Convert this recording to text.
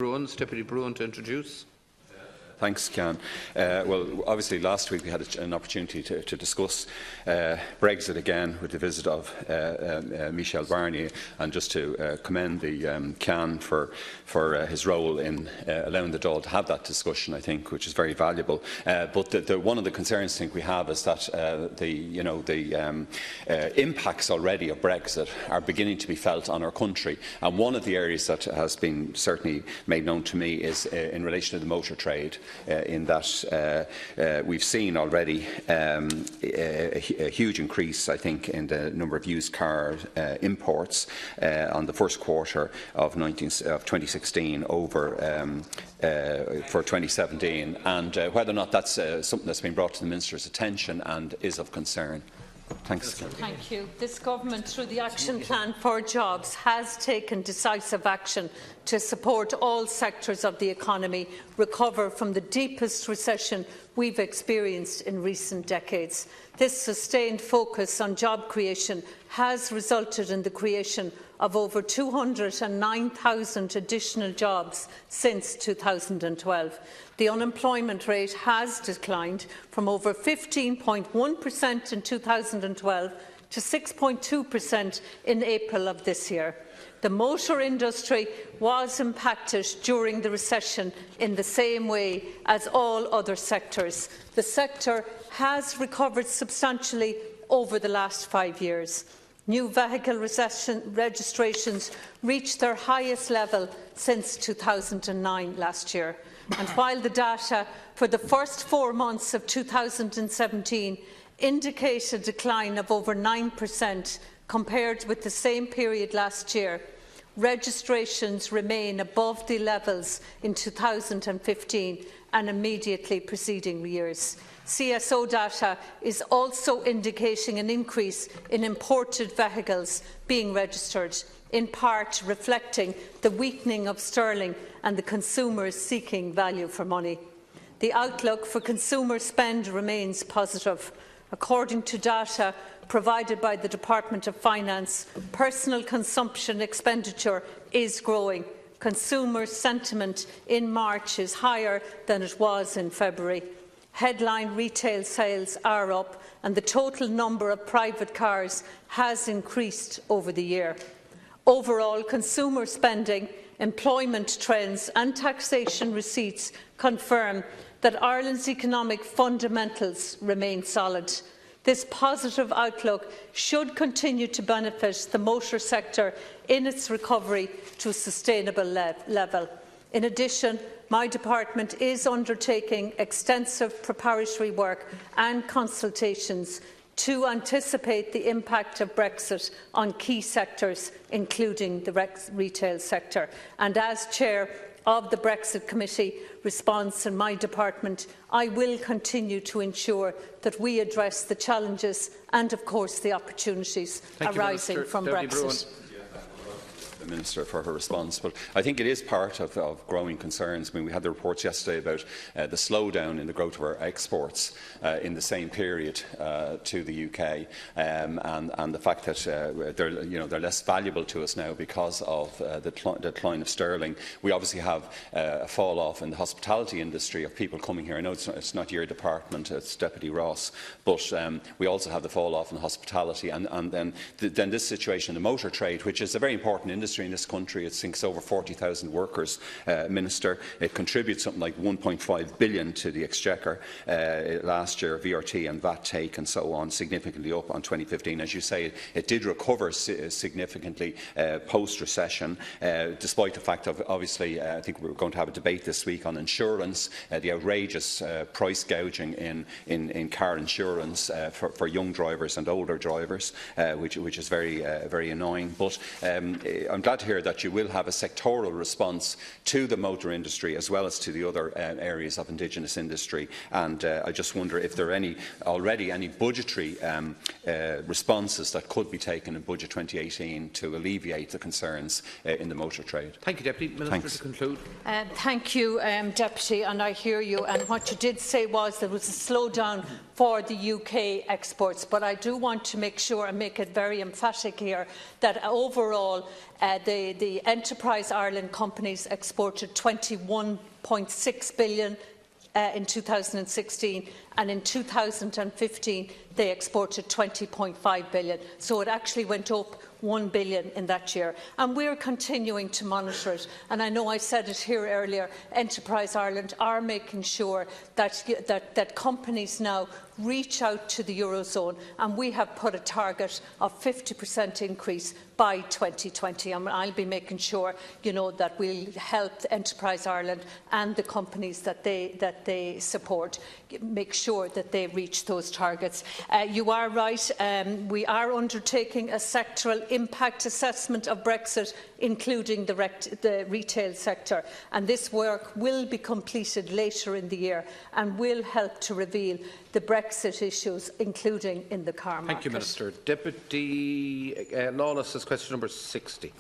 Broughan, Deputy Broughan, to introduce. Thanks, Cian. Well, obviously last week we had an opportunity to discuss Brexit again with the visit of Michel Barnier, and just to commend the Cian for his role in allowing the Dáil to have that discussion, I think, which is very valuable. But one of the concerns I think we have is that the impacts already of Brexit are beginning to be felt on our country, and one of the areas that has been certainly made known to me is in relation to the motor trade. In that we've seen already a huge increase, I think, in the number of used car imports on the first quarter of 2016 over for 2017, and whether or not that's something that's been brought to the Minister's attention and is of concern. Thanks. Thank you. This government, through the Action Plan for Jobs, has taken decisive action to support all sectors of the economy recover from the deepest recession we've experienced in recent decades. This sustained focus on job creation has resulted in the creation of over 209,000 additional jobs since 2012. The unemployment rate has declined from over 15.1% in 2012 to 6.2% in April of this year. The motor industry was impacted during the recession in the same way as all other sectors. The sector has recovered substantially over the last 5 years. New vehicle registrations reached their highest level since 2009 last year. And while the data for the first 4 months of 2017 indicate a decline of over 9% compared with the same period last year, registrations remain above the levels in 2015 and immediately preceding years. CSO data is also indicating an increase in imported vehicles being registered, in part reflecting the weakening of sterling and the consumers seeking value for money. The outlook for consumer spend remains positive. According to data provided by the Department of Finance, personal consumption expenditure is growing. Consumer sentiment in March is higher than it was in February. Headline retail sales are up, and the total number of private cars has increased over the year. Overall, consumer spending, employment trends and taxation receipts confirm that Ireland's economic fundamentals remain solid. This positive outlook should continue to benefit the motor sector in its recovery to a sustainable level. In addition, my department is undertaking extensive preparatory work and consultations to anticipate the impact of Brexit on key sectors, including the retail sector. And as Chair of the Brexit Committee response in my department, I will continue to ensure that we address the challenges and, of course, the opportunities arising from Brexit. The Minister for her response, but I think it is part of growing concerns. I mean, we had the reports yesterday about the slowdown in the growth of our exports in the same period to the UK, and the fact that they're less valuable to us now because of the decline of sterling. We obviously have a fall off in the hospitality industry of people coming here. I know it's not your department, it's Deputy Ross, but we also have the fall off in hospitality, and then this situation in the motor trade, which is a very important industry in this country. It sinks over 40,000 workers, Minister. It contributes something like 1.5 billion to the exchequer last year, VRT and VAT take and so on, significantly up on 2015. As you say, it did recover significantly post-recession, despite the fact of, obviously, I think we're going to have a debate this week on insurance, the outrageous price gouging in car insurance for young drivers and older drivers, which is very annoying. But I'm glad to hear that you will have a sectoral response to the motor industry as well as to the other areas of indigenous industry, and I just wonder if there are already any budgetary responses that could be taken in Budget 2018 to alleviate the concerns in the motor trade. Thank you, Deputy Minister. Thanks. To conclude. Thank you, Deputy, and I hear you. And what you did say was there was a slowdown for the UK exports, but I do want to make sure and make it very emphatic here that overall The Enterprise Ireland companies exported 21.6 billion in 2016, and in 2015 they exported 20.5 billion. So it actually went up 1 billion in that year, and we're continuing to monitor it. And I know I said it here earlier, Enterprise Ireland are making sure that companies now reach out to the Eurozone, and we have put a target of 50% increase by 2020, and I'll be making sure, that we'll help Enterprise Ireland and the companies that they support make sure that they reach those targets. You are right, we are undertaking a sectoral impact assessment of Brexit, including the retail sector, and this work will be completed later in the year and will help to reveal the Brexit issues, including in the car market. Thank you, Minister. Deputy Lawless has question number 60.